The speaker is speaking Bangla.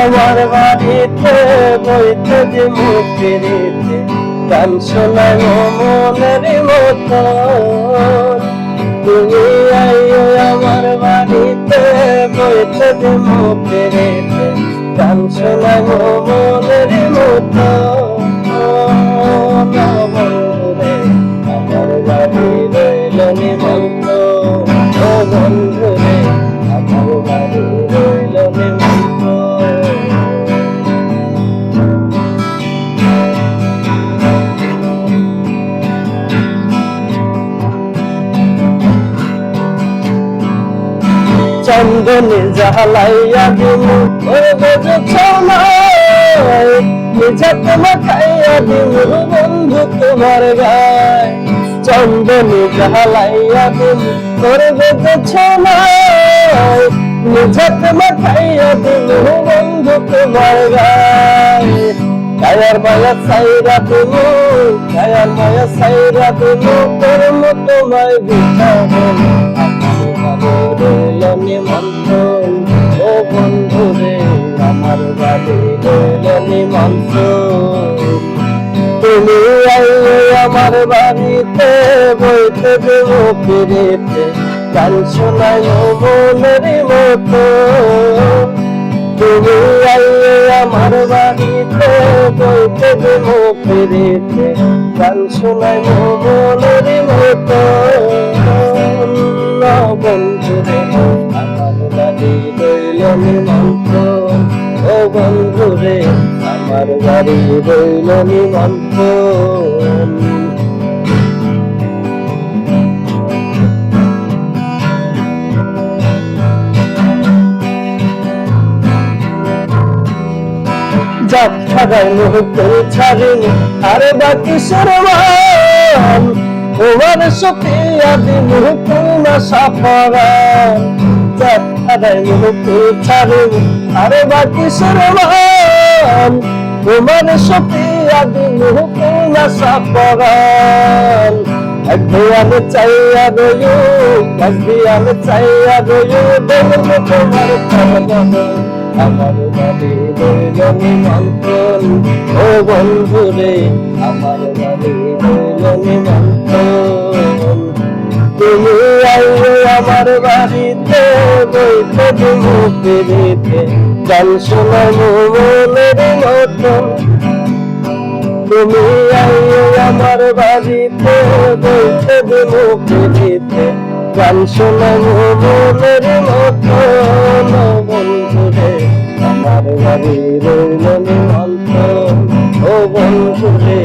আমার বাড়িতে বইতে যে মুখেরিতে গান শোনায় মনের মতো। তুমি আইও আমার বাড়িতে বইতে যে মুখেরিতে গান শোনায় মনের মতো। বন্ধুরে আমার বাড়ি রইল নিমন্ত, ও বন্ধুরে আমার বাড়ি রইল নিমন্ত। চন্দনে জ্বালাইয়া দিমু করবে যে ছনায়, নিঝাত মাখাইয়া দিমু বন্ধু তোমার গায়। চন্দনে জ্বালাইয়া দিমু করবে যে ছনায়, নিঝাত মাখাইয়া দিমু বন্ধু তোমার গায়। কায়ার মায়া সাইরা দিমু, কায়ার মায়া সাইরা দিমু করম তোমায় বিছাবন। রইল নিমন্ত্রণ, ও বন্ধুরে আমার বাড়ি রইল নিমন্ত্রণ। তুমি আইলে আমার বাড়িতে বইতে দেব ফিরেতে গান শোনায় মনের মতো। তুমি আইলে আমার বাড়িতে বইতে দেব ফিরেতে গান শোনায় মনের মতো। বন্ধুরে আমার বাড়ি রইল নিমন্ত্রণ, ও বন্ধুরে আমার বাড়ি রইল নিমন্ত্রণ। যাক ছাড়াই মুহূর্তে ছাড়িনি আর বাকি সরমান, তোমার সপিয়া দিমু না সাফারান। যাক ছাড়াই মুহূর্তে ছাড়িনি আর বাকি সরমান, তোমার সপিয়া দিমু না সাফারান। একদিয়ানে চাইয়া রইও, একদিয়ানে চাইয়া রইও দেখব তোমার খবর। আমার বাড়ি রইল নিমন্ত্রণ, ও বন্ধুরে আমার বাড়ি রইল নিমন্ত্রণ। তুমি আইলে আমার বাড়িতে বইতে দিমু ফিরিতে গান শোনায় মনের মতন। তুমি আইলে আমার বাড়িতে বইতে দিমু ফিরিতে গান শোনায় মনের মতন। বন্ধুরে আমার বাড়ি রইল নিমন্ত্রণ, ও বন্ধুরে